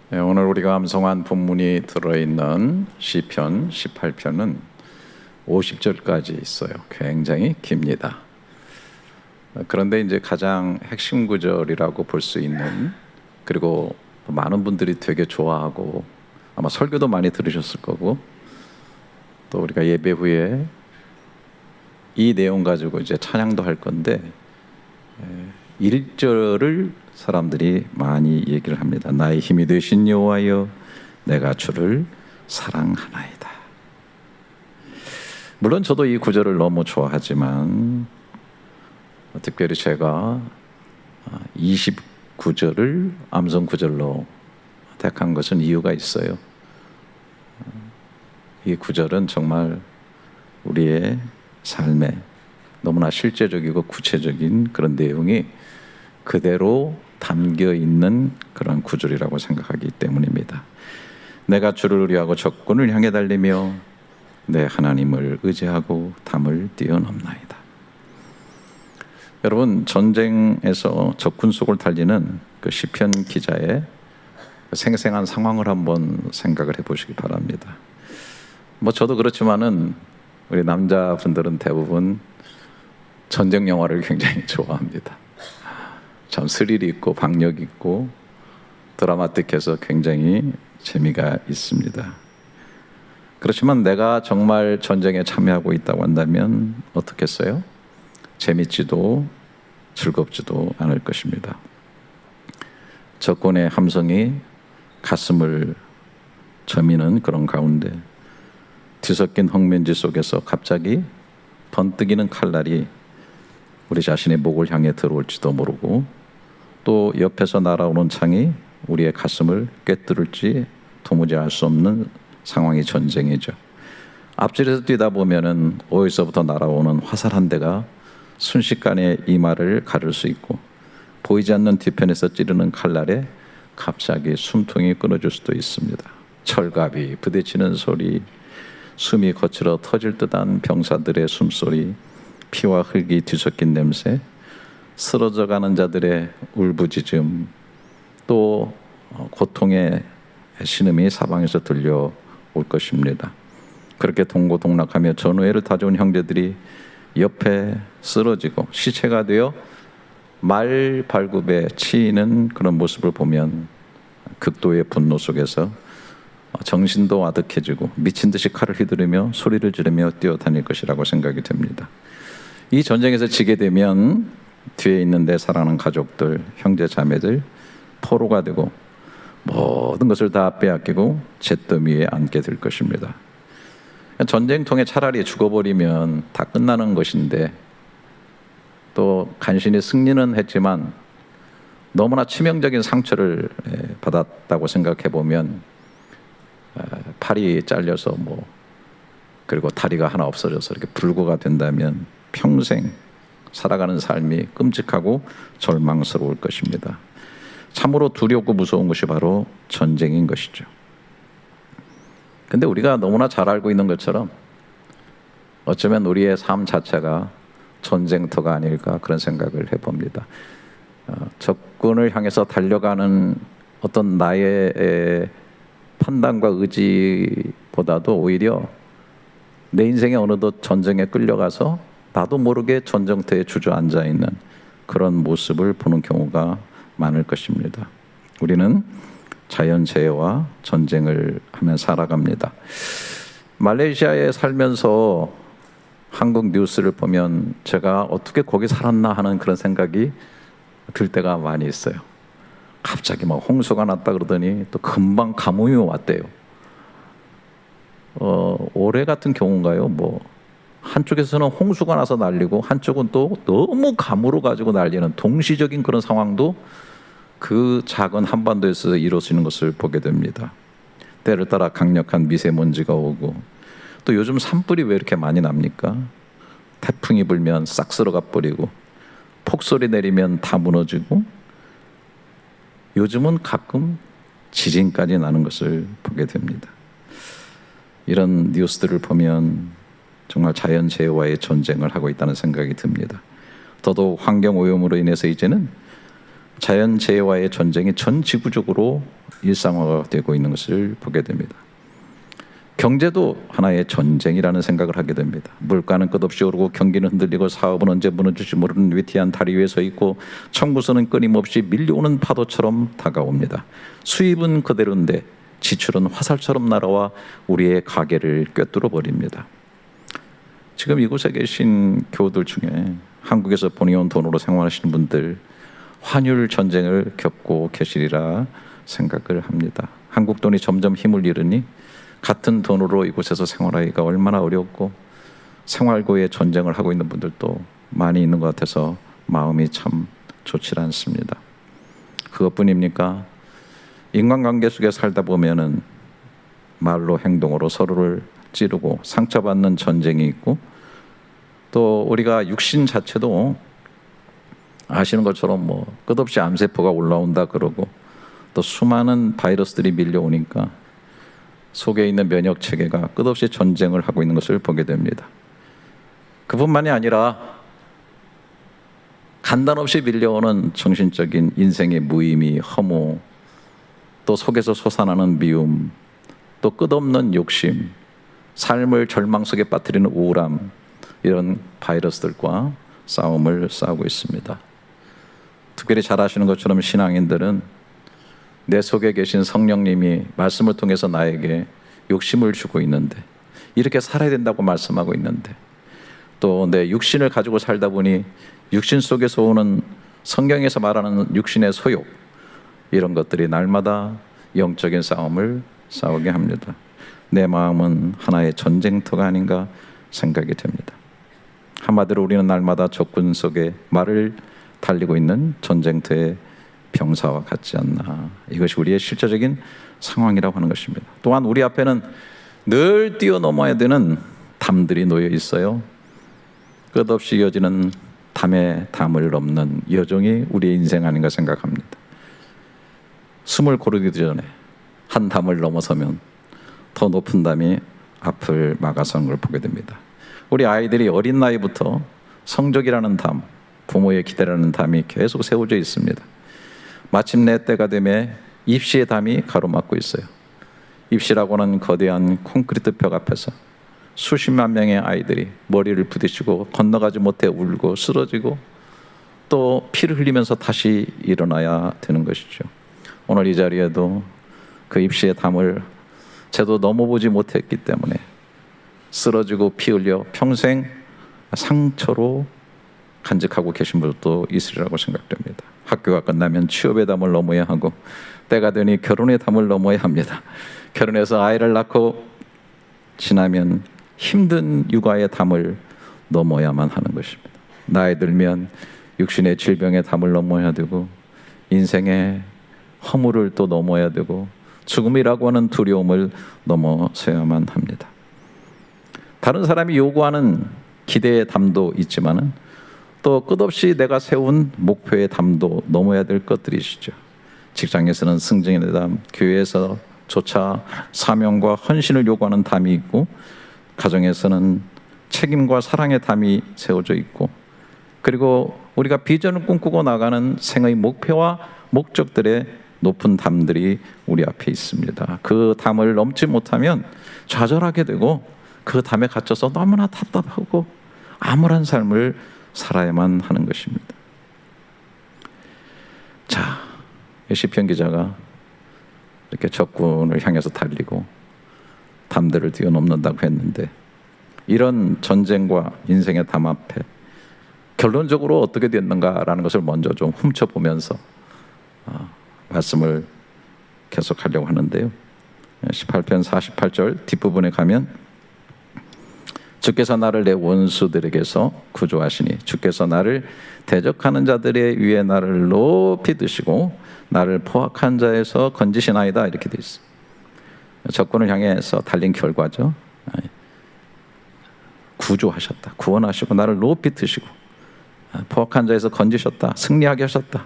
오늘 우리가 암송한 본문이 들어있는 시편 18편은 50절까지 있어요. 굉장히 깁니다. 그런데 이제 가장 핵심 구절이라고 볼 수 있는, 그리고 많은 분들이 되게 좋아하고 아마 설교도 많이 들으셨을 거고, 또 우리가 예배 후에 이 내용 가지고 이제 찬양도 할 건데 1절을 사람들이 많이 얘기를 합니다. 나의 힘이 되신 여호와여, 내가 주를 사랑하나이다. 물론 저도 이 구절을 너무 좋아하지만 특별히 제가 29절을 암송 구절로 택한 것은 이유가 있어요. 이 구절은 정말 우리의 삶에 너무나 실제적이고 구체적인 그런 내용이 그대로 담겨 있는 그런 구절이라고 생각하기 때문입니다. 내가 주를 의뢰하고 적군을 향해 달리며 내 하나님을 의지하고 담을 뛰어넘나이다. 여러분, 전쟁에서 적군 속을 달리는 그 시편 기자의 생생한 상황을 한번 생각을 해보시기 바랍니다. 저도 그렇지만은 우리 남자분들은 대부분 전쟁 영화를 굉장히 좋아합니다. 참 스릴이 있고 박력이 있고 드라마틱해서 굉장히 재미가 있습니다. 그렇지만 내가 정말 전쟁에 참여하고 있다고 한다면 어떻겠어요? 재밌지도 즐겁지도 않을 것입니다. 적군의 함성이 가슴을 저미는 그런 가운데 뒤섞인 흙먼지 속에서 갑자기 번뜩이는 칼날이 우리 자신의 목을 향해 들어올지도 모르고, 또 옆에서 날아오는 창이 우리의 가슴을 꿰뚫을지 도무지 알 수 없는 상황이 전쟁이죠. 앞질에서 뛰다 보면은 어디서부터 날아오는 화살 한 대가 순식간에 이마를 가를 수 있고, 보이지 않는 뒤편에서 찌르는 칼날에 갑자기 숨통이 끊어질 수도 있습니다. 철갑이 부딪히는 소리, 숨이 거칠어 터질 듯한 병사들의 숨소리, 피와 흙이 뒤섞인 냄새, 쓰러져가는 자들의 울부짖음, 또 고통의 신음이 사방에서 들려올 것입니다. 그렇게 동고동락하며 전우회를 다져온 형제들이 옆에 쓰러지고 시체가 되어 말 발굽에 치이는 그런 모습을 보면 극도의 분노 속에서 정신도 아득해지고 미친 듯이 칼을 휘두르며 소리를 지르며 뛰어다닐 것이라고 생각이 됩니다. 이 전쟁에서 지게 되면 뒤에 있는 내 사랑하는 가족들, 형제 자매들 포로가 되고 모든 것을 다 빼앗기고 잿더미 위에 앉게 될 것입니다. 전쟁통에 차라리 죽어버리면 다 끝나는 것인데, 또 간신히 승리는 했지만 너무나 치명적인 상처를 받았다고 생각해 보면, 팔이 잘려서 그리고 다리가 하나 없어져서 이렇게 불구가 된다면 평생 살아가는 삶이 끔찍하고 절망스러울 것입니다. 참으로 두렵고 무서운 것이 바로 전쟁인 것이죠. 근데 우리가 너무나 잘 알고 있는 것처럼 어쩌면 우리의 삶 자체가 전쟁터가 아닐까 그런 생각을 해봅니다. 적군을 향해서 달려가는 어떤 나의 판단과 의지보다도 오히려 내 인생에 어느덧 전쟁에 끌려가서 나도 모르게 전쟁터에 주저앉아 있는 그런 모습을 보는 경우가 많을 것입니다. 우리는 자연재해와 전쟁을 하며 살아갑니다. 말레이시아에 살면서 한국 뉴스를 보면 제가 어떻게 거기 살았나 하는 그런 생각이 들 때가 많이 있어요. 갑자기 홍수가 났다 그러더니 또 금방 가뭄이 왔대요. 올해 같은 경우인가요? 한쪽에서는 홍수가 나서 난리고 한쪽은 또 너무 가물어 가지고 난리는 동시적인 그런 상황도 그 작은 한반도에서 이루어지는 것을 보게 됩니다. 때를 따라 강력한 미세먼지가 오고, 또 요즘 산불이 왜 이렇게 많이 납니까? 태풍이 불면 싹 쓸어가 버리고, 폭설이 내리면 다 무너지고, 요즘은 가끔 지진까지 나는 것을 보게 됩니다. 이런 뉴스들을 보면 정말 자연재해와의 전쟁을 하고 있다는 생각이 듭니다. 더더욱 환경오염으로 인해서 이제는 자연재해와의 전쟁이 전 지구적으로 일상화가 되고 있는 것을 보게 됩니다. 경제도 하나의 전쟁이라는 생각을 하게 됩니다. 물가는 끝없이 오르고 경기는 흔들리고 사업은 언제 무너질지 모르는 위태한 다리 위에 서 있고 청구서는 끊임없이 밀려오는 파도처럼 다가옵니다. 수입은 그대로인데 지출은 화살처럼 날아와 우리의 가게를 꿰뚫어 버립니다. 지금 이곳에 계신 교우들 중에 한국에서 보내온 돈으로 생활하시는 분들 환율 전쟁을 겪고 계시리라 생각을 합니다. 한국 돈이 점점 힘을 잃으니 같은 돈으로 이곳에서 생활하기가 얼마나 어렵고 생활고의 전쟁을 하고 있는 분들도 많이 있는 것 같아서 마음이 참 좋지 않습니다. 그것뿐입니까? 인간관계 속에 살다 보면은 말로 행동으로 서로를 찌르고 상처받는 전쟁이 있고 또 우리가 육신 자체도 아시는 것처럼 뭐 끝없이 암세포가 올라온다 그러고 또 수많은 바이러스들이 밀려오니까 속에 있는 면역 체계가 끝없이 전쟁을 하고 있는 것을 보게 됩니다. 그뿐만이 아니라 간단없이 밀려오는 정신적인 인생의 무의미, 허무, 또 속에서 솟아나는 미움, 또 끝없는 욕심, 삶을 절망 속에 빠뜨리는 우울함, 이런 바이러스들과 싸움을 싸우고 있습니다. 특별히 잘 아시는 것처럼 신앙인들은 내 속에 계신 성령님이 말씀을 통해서 나에게 욕심을 주고 있는데 이렇게 살아야 된다고 말씀하고 있는데 또 내 육신을 가지고 살다 보니 육신 속에서 오는 성경에서 말하는 육신의 소욕, 이런 것들이 날마다 영적인 싸움을 싸우게 합니다. 내 마음은 하나의 전쟁터가 아닌가 생각이 됩니다. 한마디로 우리는 날마다 적군 속에 말을 달리고 있는 전쟁터의 병사와 같지 않나. 이것이 우리의 실제적인 상황이라고 하는 것입니다. 또한 우리 앞에는 늘 뛰어넘어야 되는 담들이 놓여 있어요. 끝없이 이어지는 담에 담을 넘는 여정이 우리의 인생 아닌가 생각합니다. 숨을 고르기 전에 한 담을 넘어서면 더 높은 담이 앞을 막아서는 걸 보게 됩니다. 우리 아이들이 어린 나이부터 성적이라는 담, 부모의 기대라는 담이 계속 세워져 있습니다. 마침내 때가 되면 입시의 담이 가로막고 있어요. 입시라고 하는 거대한 콘크리트 벽 앞에서 수십만 명의 아이들이 머리를 부딪히고 건너가지 못해 울고 쓰러지고 또 피를 흘리면서 다시 일어나야 되는 것이죠. 오늘 이 자리에도 그 입시의 담을 제도 넘어보지 못했기 때문에 쓰러지고 피 흘려 평생 상처로 간직하고 계신 분도 있으리라고 생각됩니다. 학교가 끝나면 취업의 담을 넘어야 하고 때가 되니 결혼의 담을 넘어야 합니다. 결혼해서 아이를 낳고 지나면 힘든 육아의 담을 넘어야만 하는 것입니다. 나이 들면 육신의 질병의 담을 넘어야 되고 인생의 허물을 또 넘어야 되고 죽음이라고 하는 두려움을 넘어서야만 합니다. 다른 사람이 요구하는 기대의 담도 있지만은 또 끝없이 내가 세운 목표의 담도 넘어야 될 것들이시죠. 직장에서는 승진의 담, 교회에서조차 사명과 헌신을 요구하는 담이 있고 가정에서는 책임과 사랑의 담이 세워져 있고 그리고 우리가 비전을 꿈꾸고 나가는 생의 목표와 목적들의 높은 담들이 우리 앞에 있습니다. 그 담을 넘지 못하면 좌절하게 되고 그 담에 갇혀서 너무나 답답하고 암울한 삶을 살아야만 하는 것입니다. 자, 시편 기자가 이렇게 적군을 향해서 달리고 담들을 뛰어넘는다고 했는데 이런 전쟁과 인생의 담 앞에 결론적으로 어떻게 됐는가라는 것을 먼저 좀 훔쳐보면서 말씀을 계속하려고 하는데요. 18편 48절 뒷부분에 가면 주께서 나를 내 원수들에게서 구조하시니 주께서 나를 대적하는 자들의 위에 나를 높이 드시고 나를 포악한 자에서 건지시나이다, 이렇게 돼 있어요. 적군을 향해서 달린 결과죠. 구조하셨다, 구원하시고 나를 높이 드시고 포악한 자에서 건지셨다, 승리하게 하셨다.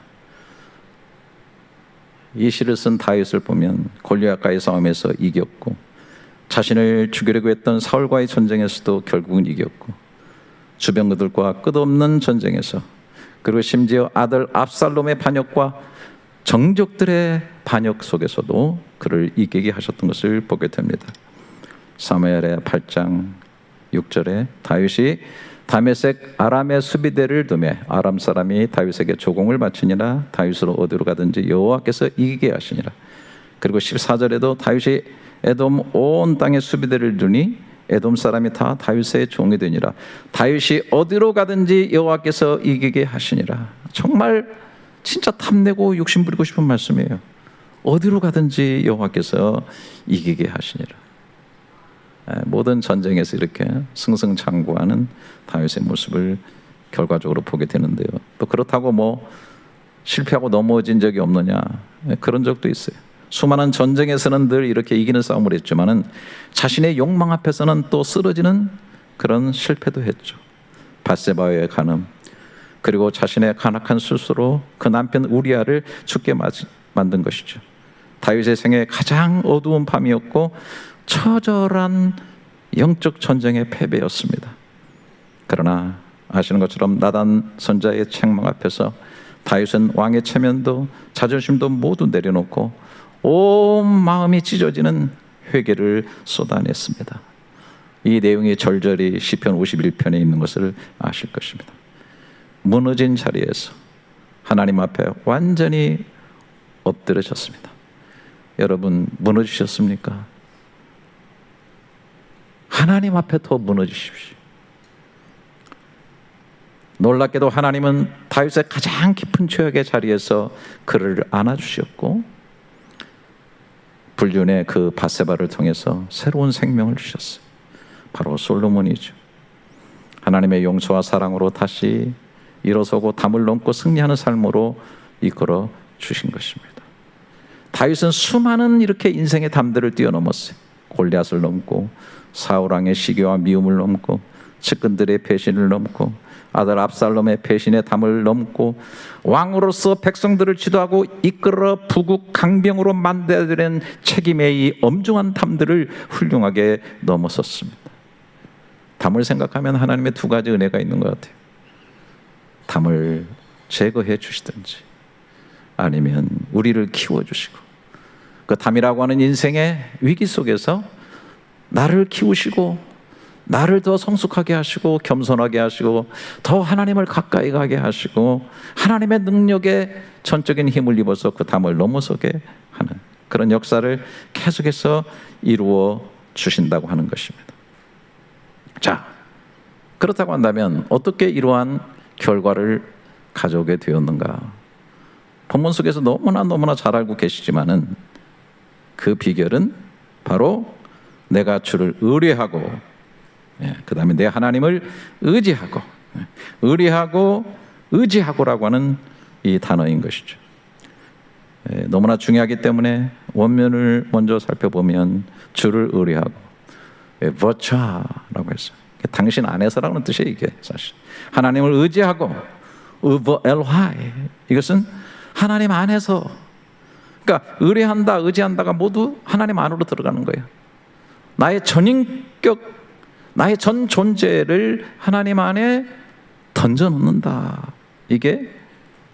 이 시를 쓴 다윗을 보면 골리앗과의 싸움에서 이겼고 자신을 죽이려고 했던 사울과의 전쟁에서도 결국은 이겼고 주변 그들과 끝없는 전쟁에서 그리고 심지어 아들 압살롬의 반역과 정적들의 반역 속에서도 그를 이기게 하셨던 것을 보게 됩니다. 사무엘의 8장 6절에 다윗이 다메섹 아람의 수비대를 두매 아람 사람이 다윗에게 조공을 바치니라. 다윗으로 어디로 가든지 여호와께서 이기게 하시니라. 그리고 14절에도 다윗이 에돔 온 땅에 수비대를 두니 에돔 사람이 다 다윗의 종이 되니라. 다윗이 어디로 가든지 여호와께서 이기게 하시니라. 정말 진짜 탐내고 욕심 부리고 싶은 말씀이에요. 어디로 가든지 여호와께서 이기게 하시니라. 모든 전쟁에서 이렇게 승승장구하는 다윗의 모습을 결과적으로 보게 되는데요. 또 그렇다고 뭐 실패하고 넘어진 적이 없느냐, 그런 적도 있어요. 수많은 전쟁에서는 늘 이렇게 이기는 싸움을 했지만은 자신의 욕망 앞에서는 또 쓰러지는 그런 실패도 했죠. 밧세바의 간음, 그리고 자신의 간악한 술수로 그 남편 우리아를 죽게 만든 것이죠. 다윗의 생애 가장 어두운 밤이었고 처절한 영적 전쟁의 패배였습니다. 그러나 아시는 것처럼 나단 선자의 책망 앞에서 다윗은 왕의 체면도 자존심도 모두 내려놓고 온 마음이 찢어지는 회개를 쏟아냈습니다. 이 내용이 절절히 시편 51편에 있는 것을 아실 것입니다. 무너진 자리에서 하나님 앞에 완전히 엎드려졌습니다. 여러분 무너지셨습니까? 하나님 앞에 더 무너지십시오. 놀랍게도 하나님은 다윗의 가장 깊은 죄악의 자리에서 그를 안아주셨고 불륜의 그 밧세바를 통해서 새로운 생명을 주셨어요. 바로 솔로몬이죠. 하나님의 용서와 사랑으로 다시 일어서고 담을 넘고 승리하는 삶으로 이끌어 주신 것입니다. 다윗은 수많은 이렇게 인생의 담들을 뛰어넘었어요. 골리앗을 넘고 사울왕의 시기와 미움을 넘고 측근들의 배신을 넘고 아들 압살롬의 배신의 담을 넘고 왕으로서 백성들을 지도하고 이끌어 부국 강병으로 만들어낸 책임의 이 엄중한 담들을 훌륭하게 넘어섰습니다. 담을 생각하면 하나님의 두 가지 은혜가 있는 것 같아요. 담을 제거해 주시든지 아니면 우리를 키워주시고 그 담이라고 하는 인생의 위기 속에서 나를 키우시고 나를 더 성숙하게 하시고 겸손하게 하시고 더 하나님을 가까이 가게 하시고 하나님의 능력에 전적인 힘을 입어서 그 담을 넘어서게 하는 그런 역사를 계속해서 이루어 주신다고 하는 것입니다. 자, 그렇다고 한다면 어떻게 이러한 결과를 가져오게 되었는가? 본문 속에서 너무나 잘 알고 계시지만은 그 비결은 바로 내가 주를 의뢰하고 그 다음에 내 하나님을 의지하고 의지하고라고 하는 이 단어인 것이죠. 너무나 중요하기 때문에 원면을 먼저 살펴보면 주를 의뢰하고 버차라고 했어요. 당신 안에서라는 뜻이에요. 이게 사실 하나님을 의지하고 의버 엘화이, 이것은 하나님 안에서, 그러니까 의뢰한다 의지한다가 모두 하나님 안으로 들어가는 거예요. 나의 전인격, 나의 전 존재를 하나님 안에 던져놓는다. 이게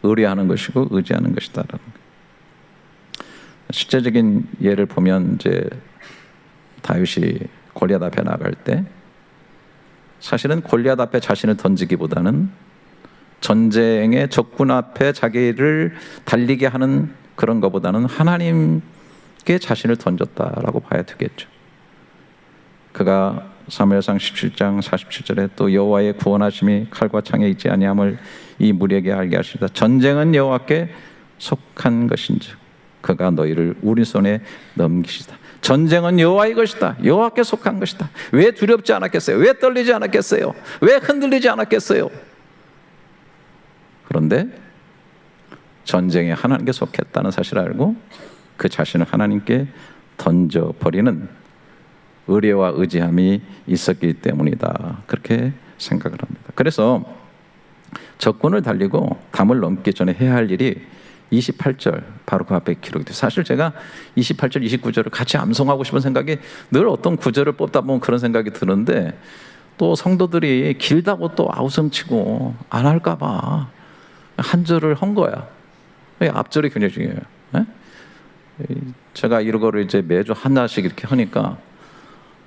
의뢰하는 것이고 의지하는 것이다라는 거예요. 실제적인 예를 보면 이제 다윗이 골리앗 앞에 나갈 때 사실은 골리앗 앞에 자신을 던지기보다는 전쟁의 적군 앞에 자기를 달리게 하는 그런 것보다는 하나님께 자신을 던졌다라고 봐야 되겠죠. 그가 사무엘상 17장 47절에 또 여호와의 구원하심이 칼과 창에 있지 아니함을 이 무리에게 알게 하시다. 전쟁은 여호와께 속한 것인즉 그가 너희를 우리 손에 넘기시다. 전쟁은 여호와의 것이다. 여호와께 속한 것이다. 왜 두렵지 않았겠어요? 왜 떨리지 않았겠어요? 왜 흔들리지 않았겠어요? 그런데 전쟁에 하나님께 속했다는 사실을 알고 그 자신을 하나님께 던져버리는 의뢰와 의지함이 있었기 때문이다. 그렇게 생각을 합니다. 그래서 적군을 달리고 담을 넘기 전에 해야 할 일이 28절 바로 그 앞에 기록이 돼요. 사실 제가 28절, 29절을 같이 암송하고 싶은 생각이 늘 어떤 구절을 뽑다 보면 그런 생각이 드는데 또 성도들이 길다고 또 아우성치고 안 할까 봐 한 절을 한 거야. 앞절이 굉장히 중요해요. 예? 제가 이거를 이제 매주 하나씩 이렇게 하니까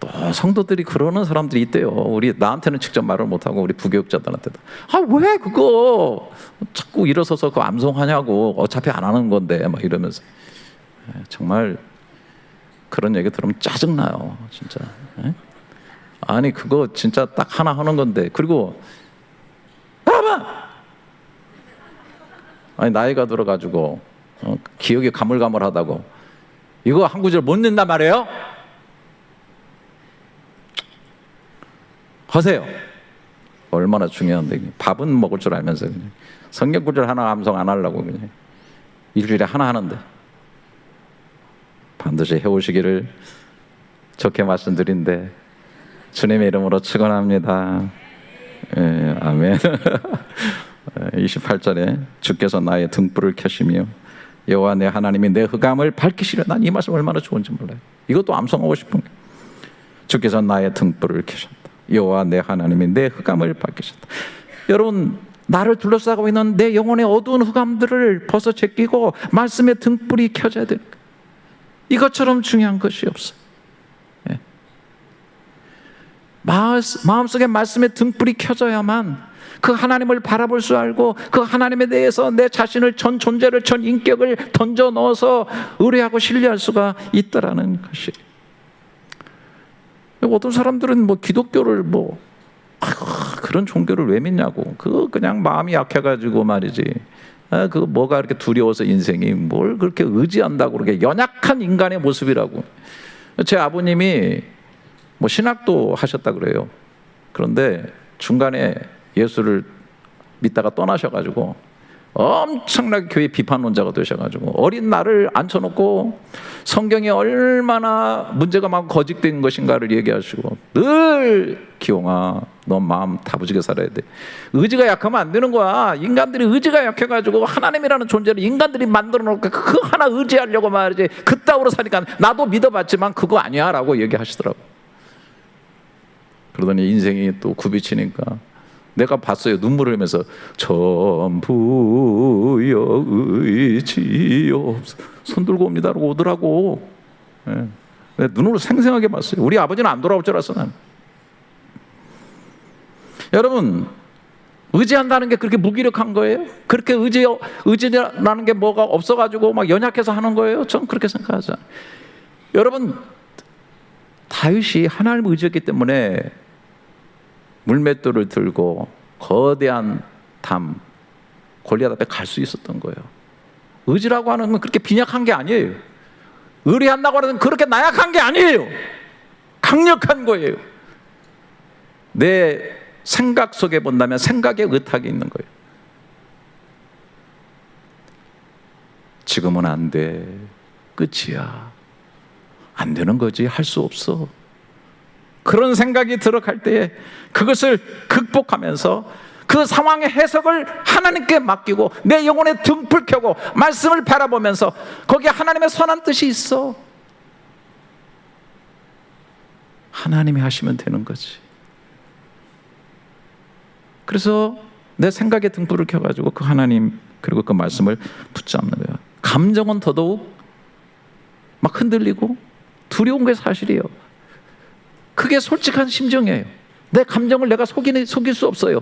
또 성도들이 그러는 사람들이 있대요. 우리 나한테는 직접 말을 못하고 우리 부교육자들한테도 왜 그거 자꾸 일어서서 그 암송하냐고, 어차피 안 하는 건데 막 이러면서. 정말 그런 얘기 들으면 짜증나요, 진짜. 아니 그거 진짜 딱 하나 하는 건데. 그리고 아니 나이가 들어가지고 기억이 가물가물하다고 이거 한 구절 못 낸단 말이에요? 하세요. 얼마나 중요한데. 밥은 먹을 줄 알면서 그냥 성경 구절 하나 암송 안 하려고 그냥 일주일에 하나 하는데. 반드시 해오시기를 좋게 말씀드린데 주님의 이름으로 축원합니다. 예, 아멘. 28절에 주께서 나의 등불을 켜시며 여호와 내 하나님이 내 흑암을 밝히시려. 난 이 말씀 얼마나 좋은지 몰라요. 이것도 암송하고 싶은 거예요. 주께서 나의 등불을 켜셨다. 여호와 내 하나님이 내 흑암을 밝히셨다. 여러분, 나를 둘러싸고 있는 내 영혼의 어두운 흑암들을 벗어 제끼고 말씀의 등불이 켜져야 돼요. 이것처럼 중요한 것이 없어요. 예. 마음속에 말씀의 등불이 켜져야만 그 하나님을 바라볼 수 알고 그 하나님에 대해서 내 자신을, 전 존재를, 전 인격을 던져 넣어서 의뢰하고 신뢰할 수가 있다라는 것이. 어떤 사람들은 뭐 기독교를 그런 종교를 왜 믿냐고. 그냥 마음이 약해가지고 말이지. 그 뭐가 이렇게 두려워서 인생이 뭘 그렇게 의지한다고 그렇게 연약한 인간의 모습이라고. 제 아버님이 신학도 하셨다 그래요. 그런데 중간에 예수를 믿다가 떠나셔가지고 엄청나게 교회 비판론자가 되셔가지고 어린 나를 앉혀놓고 성경에 얼마나 문제가 많고 거짓된 것인가를 얘기하시고 늘 기용아 너 마음 다부지게 살아야 돼. 의지가 약하면 안 되는 거야. 인간들이 의지가 약해가지고 하나님이라는 존재를 인간들이 만들어 놓고 그 하나 의지하려고 말이지 그따위로 사니까 나도 믿어봤지만 그거 아니야 라고 얘기하시더라고. 그러더니 인생이 또 굽이치니까 내가 봤어요. 눈물을 흘리면서 전부여 의지여 손 들고 옵니다라고 오더라고. 네. 눈으로 생생하게 봤어요. 우리 아버지는 안 돌아올 줄 알았어 나는. 여러분, 의지한다는 게 그렇게 무기력한 거예요? 그렇게 의지라는 게 뭐가 없어가지고 막 연약해서 하는 거예요? 전 그렇게 생각하지 않아요. 여러분, 다윗이 하나님을 의지했기 때문에 물맷돌을 들고 거대한 담 골리앗 앞에 갈 수 있었던 거예요. 의지라고 하는 건 그렇게 빈약한 게 아니에요. 의리한다고 하는 건 그렇게 나약한 게 아니에요. 강력한 거예요. 내 생각 속에 본다면 생각에 의탁이 있는 거예요. 지금은 안 돼. 끝이야. 안 되는 거지. 할 수 없어. 그런 생각이 들어갈 때에 그것을 극복하면서 그 상황의 해석을 하나님께 맡기고 내 영혼에 등불 켜고 말씀을 바라보면서 거기에 하나님의 선한 뜻이 있어. 하나님이 하시면 되는 거지. 그래서 내 생각에 등불을 켜가지고 그 하나님 그리고 그 말씀을 붙잡는 거예요. 감정은 더더욱 막 흔들리고 두려운 게 사실이에요. 그게 솔직한 심정이에요. 내 감정을 내가 속일 수 없어요.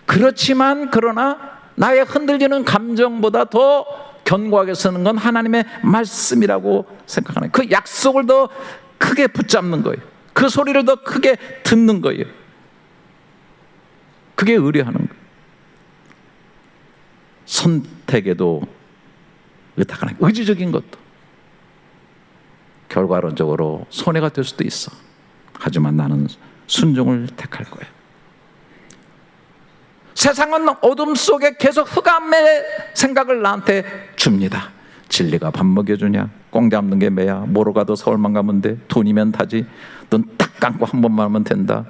그렇지만 그러나 나의 흔들리는 감정보다 더 견고하게 쓰는 건 하나님의 말씀이라고 생각하는 거예요. 그 약속을 더 크게 붙잡는 거예요. 그 소리를 더 크게 듣는 거예요. 그게 의뢰하는 거예요. 선택에도 의탁하는 거예요. 의지적인 것도 결과론적으로 손해가 될 수도 있어. 하지만 나는 순종을 택할 거예요. 세상은 어둠 속에 계속 흑암의 생각을 나한테 줍니다. 진리가 밥 먹여주냐? 꽁 잡는 게 매야. 뭐로 가도 서울만 가면 돼. 돈이면 타지. 넌 딱 감고 한 번만 하면 된다.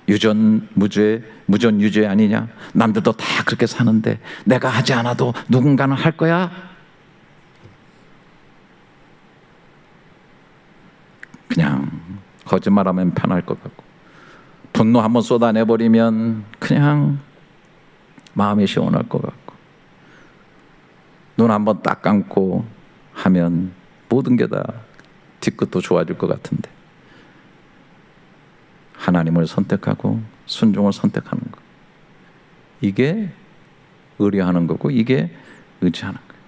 유전무죄, 무전유죄 아니냐? 남들도 다 그렇게 사는데 내가 하지 않아도 누군가는 할 거야. 그냥 거짓말하면 편할 것 같고 분노 한번 쏟아내버리면 그냥 마음이 시원할 것 같고 눈 한번 딱 감고 하면 모든 게 다 뒤끝도 좋아질 것 같은데, 하나님을 선택하고 순종을 선택하는 것, 이게 의뢰하는 거고, 이게 의지하는 거예요.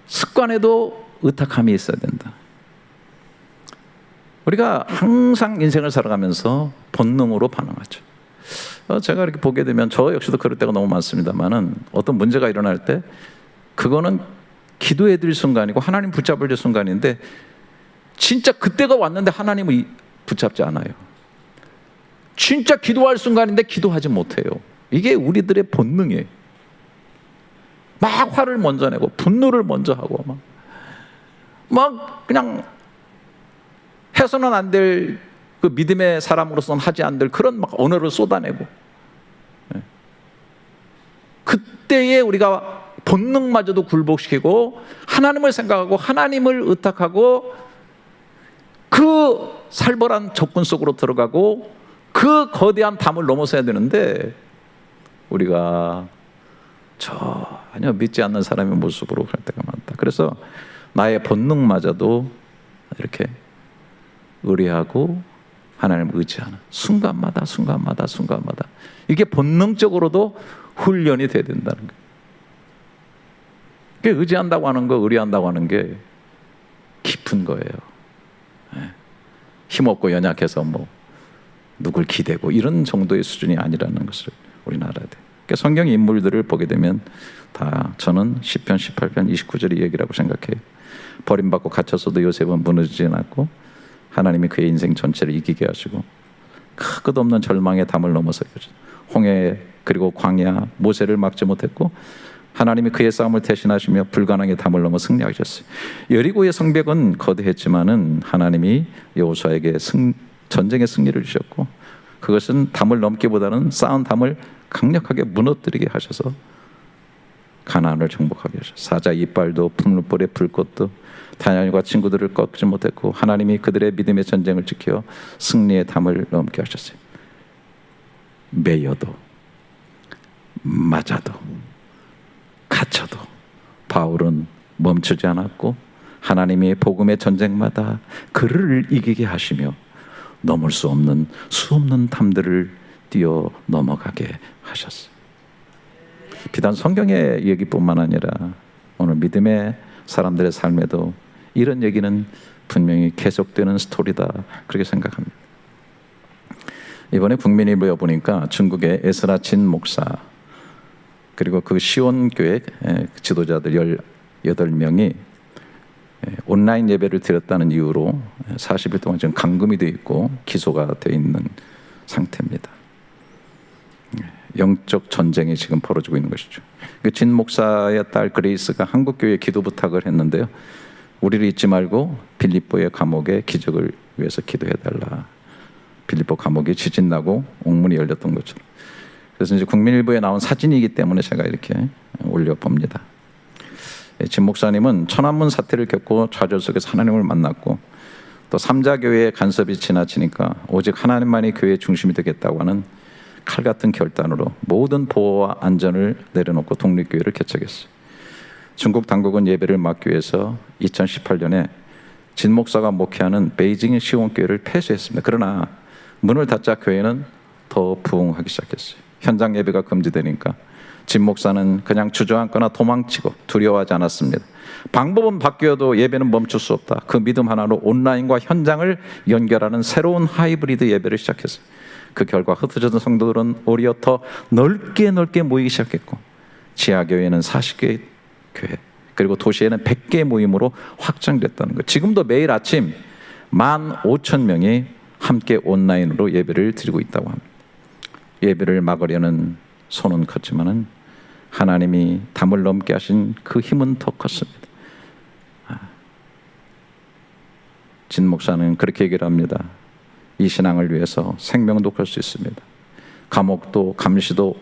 습관에도 의탁함이 있어야 된다. 우리가 항상 인생을 살아가면서 본능으로 반응하죠. 제가 이렇게 보게 되면 저 역시도 그럴 때가 너무 많습니다만은, 어떤 문제가 일어날 때 그거는 기도해 드릴 순간이고 하나님 붙잡을 줄 순간인데, 진짜 그때가 왔는데 하나님을 붙잡지 않아요. 진짜 기도할 순간인데 기도하지 못해요. 이게 우리들의 본능이에요. 막 화를 먼저 내고 분노를 먼저 하고 막 그냥 해서는 안 될, 그 믿음의 사람으로서는 하지 않을 그런 막 언어를 쏟아내고, 그때에 우리가 본능마저도 굴복시키고 하나님을 생각하고 하나님을 의탁하고 그 살벌한 접근 속으로 들어가고 그 거대한 담을 넘어서야 되는데, 우리가 전혀 믿지 않는 사람의 모습으로 갈 때가 많다. 그래서 나의 본능마저도 이렇게 의뢰하고 하나님을 의지하는 순간마다 이게 본능적으로도 훈련이 돼야 된다는 거예요. 의지한다고 하는 거, 의뢰한다고 하는 게 깊은 거예요. 힘없고 연약해서 누굴 기대고 이런 정도의 수준이 아니라는 것을 우리는 알아야 돼요. 성경 인물들을 보게 되면 다 저는 시편 18편 29절의 얘기라고 생각해요. 버림받고 갇혔어도 요셉은 무너지지 않았고 하나님이 그의 인생 전체를 이기게 하시고 끝없는 절망의 담을 넘어서 홍해 그리고 광야 모세를 막지 못했고 하나님이 그의 싸움을 대신하시며 불가능의 담을 넘어 승리하셨어요. 여리고의 성벽은 거대했지만은 하나님이 여호수아에게 전쟁의 승리를 주셨고, 그것은 담을 넘기보다는 쌓은 담을 강력하게 무너뜨리게 하셔서 가나안을 정복하게 하셨어요. 사자 이빨도 풍물불의 불꽃도 다니엘과 친구들을 꺾지 못했고 하나님이 그들의 믿음의 전쟁을 지켜 승리의 담을 넘게 하셨어요. 매여도 맞아도 갇혀도 바울은 멈추지 않았고 하나님이 복음의 전쟁마다 그를 이기게 하시며 넘을 수 없는 담들을 뛰어 넘어가게 하셨어요. 비단 성경의 얘기뿐만 아니라 오늘 믿음의 사람들의 삶에도 이런 얘기는 분명히 계속되는 스토리다, 그렇게 생각합니다. 이번에 국민일보에 보니까 중국의 에스라 진 목사 그리고 그 시온교회 지도자들 18명이 온라인 예배를 드렸다는 이유로 40일 동안 지금 감금이 되어 있고 기소가 되어 있는 상태입니다. 영적 전쟁이 지금 벌어지고 있는 것이죠. 진 목사의 딸 그레이스가 한국교회에 기도 부탁을 했는데요. 우리를 잊지 말고 빌립보의 감옥의 기적을 위해서 기도해달라. 빌립보 감옥이 지진 나고 옥문이 열렸던 것처럼. 그래서 이제 국민일보에 나온 사진이기 때문에 제가 이렇게 올려봅니다. 진 목사님은 천안문 사태를 겪고 좌절 속에서 하나님을 만났고, 또 삼자교회의 간섭이 지나치니까 오직 하나님만이 교회의 중심이 되겠다고 하는 칼 같은 결단으로 모든 보호와 안전을 내려놓고 독립교회를 개척했어요. 중국 당국은 예배를 막기 위해서 2018년에 진 목사가 목회하는 베이징 시온교회를 폐쇄했습니다. 그러나 문을 닫자 교회는 더 부흥하기 시작했어요. 현장 예배가 금지되니까 진 목사는 그냥 주저앉거나 도망치고 두려워하지 않았습니다. 방법은 바뀌어도 예배는 멈출 수 없다. 그 믿음 하나로 온라인과 현장을 연결하는 새로운 하이브리드 예배를 시작했어요. 그 결과 흩어졌던 성도들은 오히려 더 넓게 모이기 시작했고, 지하교회는 40개 교회, 그리고 도시에는 100개 모임으로 확장됐다는 것. 지금도 매일 아침 15,000명이 함께 온라인으로 예배를 드리고 있다고 합니다. 예배를 막으려는 손은 컸지만은 하나님이 담을 넘게 하신 그 힘은 더 컸습니다. 진 목사는 그렇게 얘기를 합니다. 이 신앙을 위해서 생명도 걸 수 있습니다. 감옥도 감시도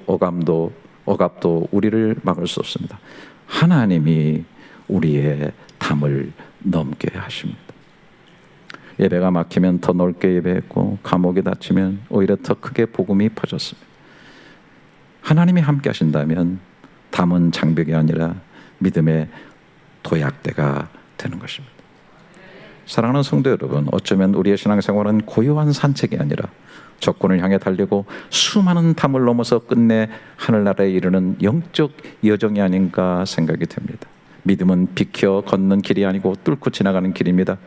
억압도 우리를 막을 수 없습니다. 하나님이 우리의 담을 넘게 하십니다. 예배가 막히면 더 넓게 예배했고, 감옥이 닫히면 오히려 더 크게 복음이 퍼졌습니다. 하나님이 함께 하신다면 담은 장벽이 아니라 믿음의 도약대가 되는 것입니다. 사랑하는 성도 여러분, 어쩌면 우리의 신앙생활은 고요한 산책이 아니라 적군을 향해 달리고 수많은 담을 넘어서 끝내 하늘나라에 이르는 영적 여정이 아닌가 생각이 됩니다. 믿음은 비켜 걷는 길이 아니고 뚫고 지나가는 길입니다.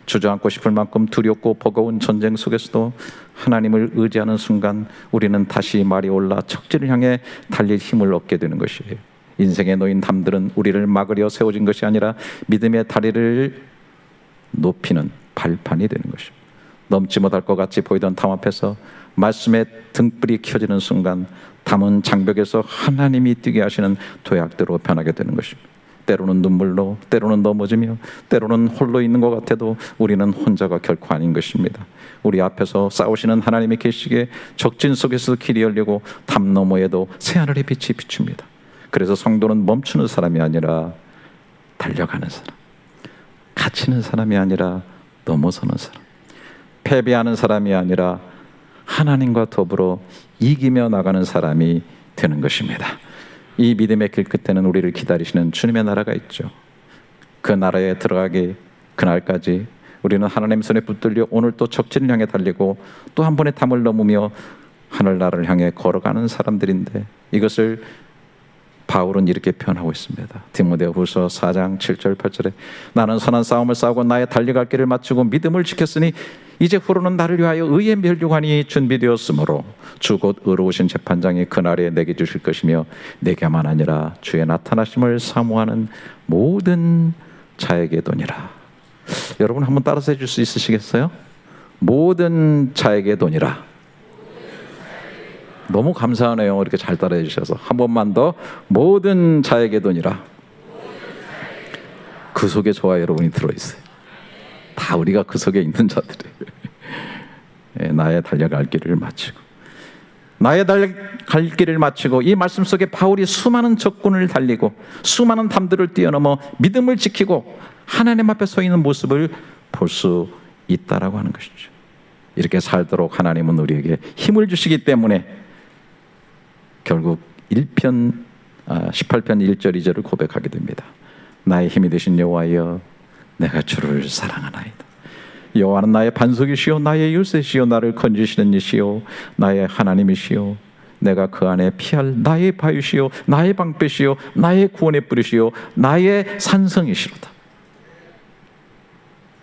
주저앉고 싶을 만큼 두렵고 버거운 전쟁 속에서도 하나님을 의지하는 순간 우리는 다시 말이 올라 척지를 향해 달릴 힘을 얻게 되는 것이에요. 인생에 놓인 담들은 우리를 막으려 세워진 것이 아니라 믿음의 다리를 높이는 발판이 되는 것입니다. 넘지 못할 것 같이 보이던 담 앞에서 말씀의 등불이 켜지는 순간 담은 장벽에서 하나님이 뛰게 하시는 도약대로 변하게 되는 것입니다. 때로는 눈물로, 때로는 넘어지며, 때로는 홀로 있는 것 같아도 우리는 혼자가 결코 아닌 것입니다. 우리 앞에서 싸우시는 하나님이 계시기에 적진 속에서 길이 열리고 담 너머에도 새하늘의 빛이 비춥니다. 그래서 성도는 멈추는 사람이 아니라 달려가는 사람, 갇히는 사람이 아니라 넘어서는 사람, 패배하는 사람이 아니라 하나님과 더불어 이기며 나가는 사람이 되는 것입니다. 이 믿음의 길 끝에는 우리를 기다리시는 주님의 나라가 있죠. 그 나라에 들어가기 그날까지 우리는 하나님 손에 붙들려 오늘 또 적진을 향해 달리고 또 한 번의 담을 넘으며 하늘나라를 향해 걸어가는 사람들인데, 이것을 바울은 이렇게 표현하고 있습니다. 디모데후서 4장 7절 8절에 나는 선한 싸움을 싸우고 나의 달려갈 길을 마치고 믿음을 지켰으니 이제 후로는 나를 위하여 의의 면류관이 준비되었으므로 주 곧 의로우신 재판장이 그날에 내게 주실 것이며 내게만 아니라 주의 나타나심을 사모하는 모든 자에게도니라. 여러분 한번 따라서 해줄 수 있으시겠어요? 모든 자에게도니라. 너무 감사하네요. 이렇게 잘 따라해 주셔서. 한 번만 더. 모든 자에게도니라. 그 속에 저와 여러분이 들어있어요. 다 우리가 그 속에 있는 자들이에요. 나의 달려갈 길을 마치고, 나의 달려갈 길을 마치고 이 말씀 속에 바울이 수많은 적군을 달리고 수많은 담들을 뛰어넘어 믿음을 지키고 하나님 앞에 서 있는 모습을 볼 수 있다라고 하는 것이죠. 이렇게 살도록 하나님은 우리에게 힘을 주시기 때문에 결국 18편 1절 2절을 고백하게 됩니다. 나의 힘이 되신 여호와여, 내가 주를 사랑하나이다. 여호와는 나의 반석이시요 나의 요새시요 나를 건지시는 이시요 나의 하나님이시요 내가 그 안에 피할 나의 바위시요 나의 방패시요 나의 구원의 뿌리시요 나의 산성이시로다.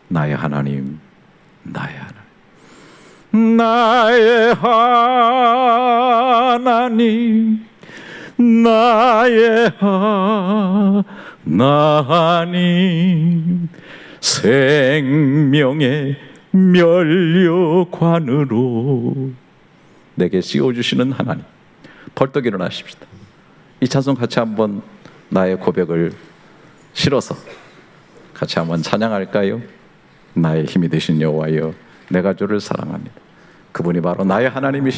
나의 하나님, 나의 하나님, 나의 하나님, 나의 하나님, 생명의 면류관으로 내게 씌워주시는 하나님. 벌떡 일어나십시다. 이 찬송 같이 한번 나의 고백을 실어서 같이 한번 찬양할까요? 나의 힘이 되신 여호와여, 내가 주를 사랑합니다. 그분이 바로 나의 하나님이시